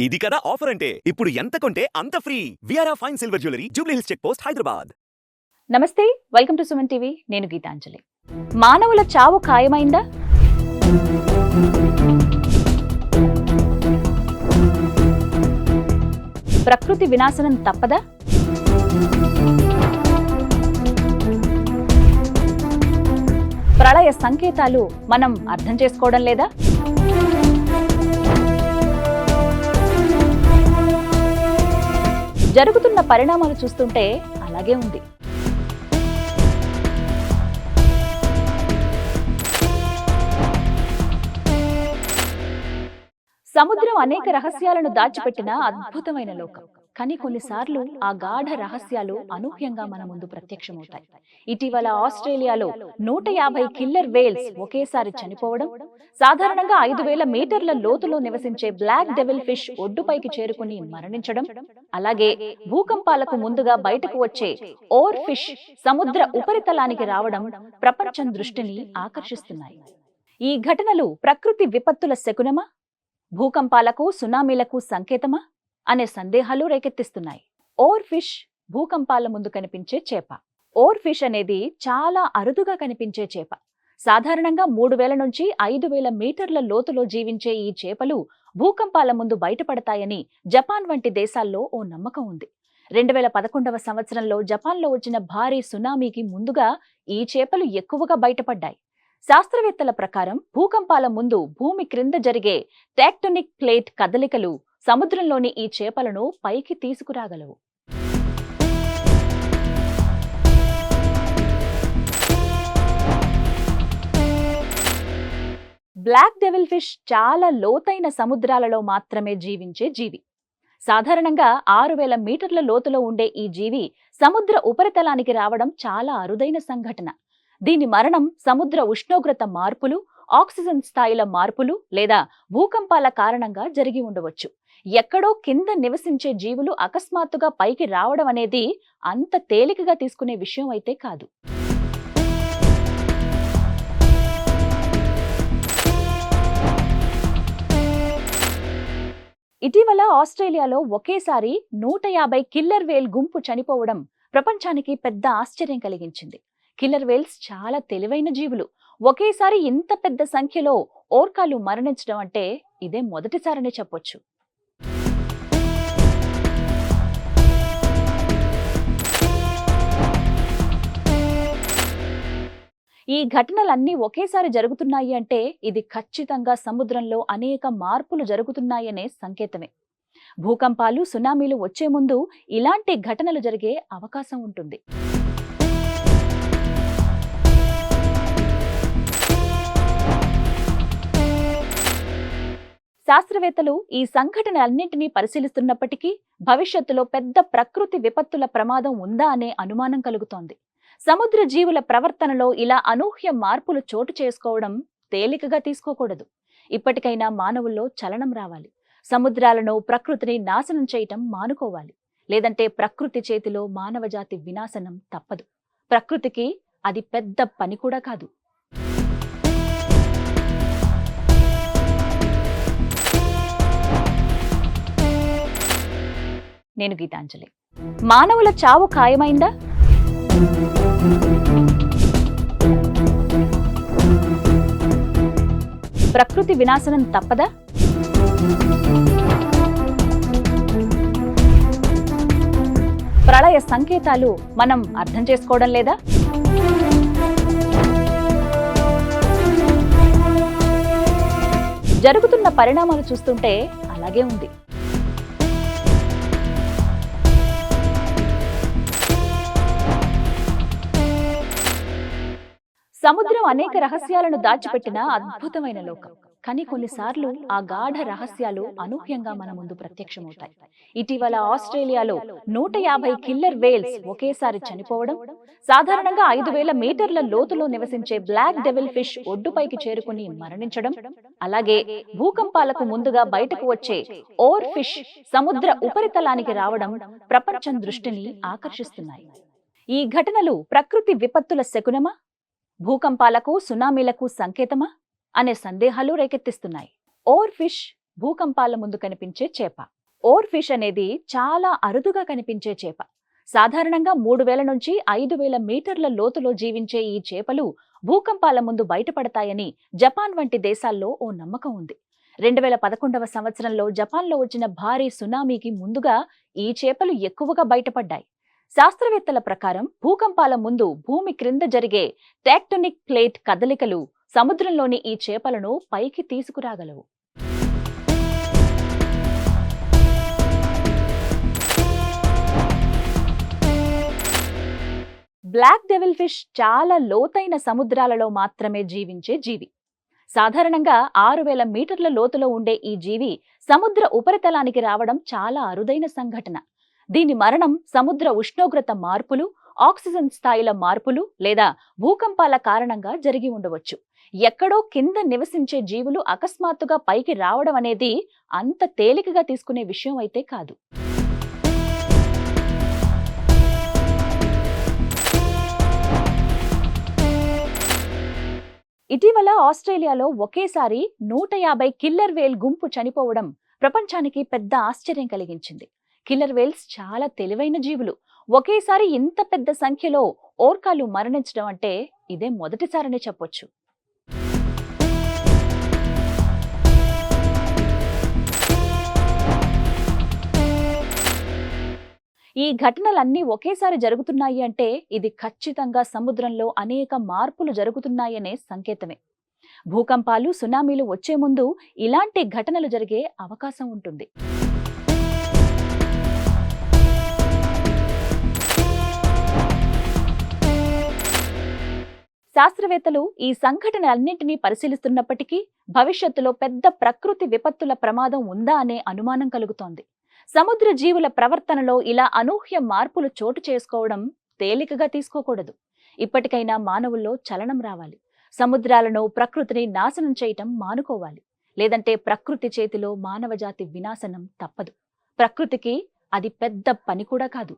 ఇది కదా ఆఫర్ అంటే ఇప్పుడు ఎంత కొంటే అంత ఫ్రీ. విఆర్ఆ fine silver jewellery, Jubilee Hills Check Post, Hyderabad. నమస్తే, వెల్కమ్ టు సుమన్ టీవీ. నేను గీతాంజలి. మానవుల చావు ఖాయమైందా? ప్రకృతి వినాశనం తప్పదా? ప్రళయ సంకేతాలు మనం అర్థం చేసుకోవడం లేదా? జరుగుతున్న పరిణామాలు చూస్తుంటే అలాగే ఉంది. సముద్రం అనేక రహస్యాలను దాచిపెట్టిన అద్భుతమైన లోకం. కానీ కొన్నిసార్లు ఆ గాఢ రహస్యాలు అనూహ్యంగా మన ముందు ప్రత్యక్షమవుతాయి. ఇటీవల ఆస్ట్రేలియాలో 150 కిల్లర్ వేల్స్ ఒకేసారి చనిపోవడం, సాధారణంగా 5000 మీటర్ల లోతులో నివసించే బ్లాక్ డెవిల్ ఫిష్ ఒడ్డుపైకి చేరుకుని మరణించడం, అలాగే భూకంపాలకు ముందుగా బయటకు వచ్చే ఓర్ ఫిష్ సముద్ర ఉపరితలానికి రావడం ప్రపంచం దృష్టిని ఆకర్షిస్తున్నాయి. ఈ ఘటనలు ప్రకృతి విపత్తుల శకునమా, భూకంపాలకు సునామీలకు సంకేతమా అనే సందేహాలు రేకెత్తిస్తున్నాయి. ఓర్ ఫిష్ భూకంపాల ముందు కనిపించే చేప. ఓర్ ఫిష్ అనేది చాలా అరుదుగా కనిపించే చేప. సాధారణంగా 3000 నుంచి 5000 మీటర్ల లోతులో జీవించే ఈ చేపలు భూకంపాల ముందు బయటపడతాయని జపాన్ వంటి దేశాల్లో ఓ నమ్మకం ఉంది. 2011వ సంవత్సరంలో జపాన్లో వచ్చిన భారీ సునామీకి ముందుగా ఈ చేపలు ఎక్కువగా బయటపడ్డాయి. శాస్త్రవేత్తల ప్రకారం భూకంపాల ముందు భూమి క్రింద జరిగే టెక్టోనిక్ ప్లేట్ కదలికలు సముద్రంలోని ఈ చేపలను పైకి తీసుకురాగలవు. బ్లాక్ డెవిల్ ఫిష్ చాలా లోతైన సముద్రాలలో మాత్రమే జీవించే జీవి. సాధారణంగా 6000 మీటర్ల లోతులో ఉండే ఈ జీవి సముద్ర ఉపరితలానికి రావడం చాలా అరుదైన సంఘటన. దీని మరణం సముద్ర ఉష్ణోగ్రత మార్పులు, ఆక్సిజన్ స్థాయిల మార్పులు లేదా భూకంపాల కారణంగా జరిగి ఉండవచ్చు. ఎక్కడో కింద నివసించే జీవులు అకస్మాత్తుగా పైకి రావడం అనేది అంత తేలికగా తీసుకునే విషయం అయితే కాదు. ఇటీవల ఆస్ట్రేలియాలో ఒకేసారి 150 కిల్లర్ వేల్ గుంపు చనిపోవడం ప్రపంచానికి పెద్ద ఆశ్చర్యం కలిగించింది. కిల్లర్ వేల్స్ చాలా తెలివైన జీవులు. ఒకేసారి ఇంత పెద్ద సంఖ్యలో ఓర్కాలు మరణించడం అంటే ఇదే మొదటిసారని చెప్పొచ్చు. ఈ ఘటనలన్నీ ఒకేసారి జరుగుతున్నాయి అంటే ఇది ఖచ్చితంగా సముద్రంలో అనేక మార్పులు జరుగుతున్నాయనే సంకేతమే. భూకంపాలు, సునామీలు వచ్చే ముందు ఇలాంటి ఘటనలు జరిగే అవకాశం ఉంటుంది. శాస్త్రవేత్తలు ఈ సంఘటనలన్నింటినీ పరిశీలిస్తున్నప్పటికీ భవిష్యత్తులో పెద్ద ప్రకృతి విపత్తుల ప్రమాదం ఉందా అనే అనుమానం కలుగుతోంది. సముద్ర జీవుల ప్రవర్తనలో ఇలా అనూహ్య మార్పులు చోటు చేసుకోవడం తేలికగా తీసుకోకూడదు. ఇప్పటికైనా మానవుల్లో చలనం రావాలి. సముద్రాలను, ప్రకృతిని నాశనం చేయటం మానుకోవాలి. లేదంటే ప్రకృతి చేతిలో మానవజాతి వినాశనం తప్పదు. ప్రకృతికి అది పెద్ద పని కూడా కాదు. నేను గీతాంజలి. మానవుల చావు ఖాయమైందా? ప్రకృతి వినాశనం తప్పదా? ప్రళయ సంకేతాలు మనం అర్థం చేసుకోవడం లేదా? జరుగుతున్న పరిణామాలు చూస్తుంటే అలాగే ఉంది. సముద్రం అనేక రహస్యాలను దాచిపెట్టిన అద్భుతమైన లోకం. కానీ కొన్నిసార్లు ఆ గాఢ రహస్యాలు అనూహ్యంగా మన ముందు ప్రత్యక్షమవుతాయి. ఇటీవల ఆస్ట్రేలియాలో 150 కిల్లర్ వేల్స్ ఒకేసారి చనిపోవడం, సాధారణంగా 5000 మీటర్ల లోతులో నివసించే బ్లాక్ డెవిల్ ఫిష్ ఒడ్డుపైకి చేరుకుని మరణించడం, అలాగే భూకంపాలకు ముందుగా బయటకు వచ్చే ఓర్ ఫిష్ సముద్ర ఉపరితలానికి రావడం ప్రపంచం దృష్టిని ఆకర్షిస్తున్నాయి. ఈ ఘటనలు ప్రకృతి విపత్తుల శకునమా, భూకంపాలకు సునామీలకు సంకేతమా అనే సందేహాలు రేకెత్తిస్తున్నాయి. ఓర్ ఫిష్ భూకంపాల ముందు కనిపించే చేప. ఓర్ ఫిష్ అనేది చాలా అరుదుగా కనిపించే చేప. సాధారణంగా 3000 నుంచి 5000 మీటర్ల లోతులో జీవించే ఈ చేపలు భూకంపాల ముందు బయటపడతాయని జపాన్ వంటి దేశాల్లో ఓ నమ్మకం ఉంది. 2011వ సంవత్సరంలో జపాన్లో వచ్చిన భారీ సునామీకి ముందుగా ఈ చేపలు ఎక్కువగా బయటపడ్డాయి. శాస్త్రవేత్తల ప్రకారం భూకంపాల ముందు భూమి క్రింద జరిగే టెక్టోనిక్ ప్లేట్ కదలికలు సముద్రంలోని ఈ చేపలను పైకి తీసుకురాగలవు. బ్లాక్ డెవిల్ ఫిష్ చాలా లోతైన సముద్రాలలో మాత్రమే జీవించే జీవి. సాధారణంగా 6000 మీటర్ల లోతులో ఉండే ఈ జీవి సముద్ర ఉపరితలానికి రావడం చాలా అరుదైన సంఘటన. దీని మరణం సముద్ర ఉష్ణోగ్రత మార్పులు, ఆక్సిజన్ స్థాయిల మార్పులు లేదా భూకంపాల కారణంగా జరిగి ఉండవచ్చు. ఎక్కడో కింద నివసించే జీవులు అకస్మాత్తుగా పైకి రావడం అనేది అంత తేలికగా తీసుకునే విషయం అయితే కాదు. ఇటీవల ఆస్ట్రేలియాలో ఒకేసారి 150 కిల్లర్ వేల్ గుంపు చనిపోవడం ప్రపంచానికి పెద్ద ఆశ్చర్యం కలిగించింది. కిల్లర్ వేల్స్ చాలా తెలివైన జీవులు. ఒకేసారి ఇంత పెద్ద సంఖ్యలో ఓర్కాలు మరణించడం అంటే ఇదే మొదటిసారని చెప్పొచ్చు. ఈ ఘటనలన్నీ ఒకేసారి జరుగుతున్నాయి అంటే ఇది ఖచ్చితంగా సముద్రంలో అనేక మార్పులు జరుగుతున్నాయనే సంకేతమే. భూకంపాలు, సునామీలు వచ్చే ముందు ఇలాంటి ఘటనలు జరిగే అవకాశం ఉంటుంది. శాస్త్రవేత్తలు ఈ సంఘటనలన్నింటినీ పరిశీలిస్తున్నప్పటికీ భవిష్యత్తులో పెద్ద ప్రకృతి విపత్తుల ప్రమాదం ఉందా అనే అనుమానం కలుగుతోంది. సముద్ర జీవుల ప్రవర్తనలో ఇలా అనూహ్య మార్పులు చోటు చేసుకోవడం తేలికగా తీసుకోకూడదు. ఇప్పటికైనా మానవుల్లో చలనం రావాలి. సముద్రాలను, ప్రకృతిని నాశనం చేయటం మానుకోవాలి. లేదంటే ప్రకృతి చేతిలో మానవజాతి వినాశనం తప్పదు. ప్రకృతికి అది పెద్ద పని కూడా కాదు.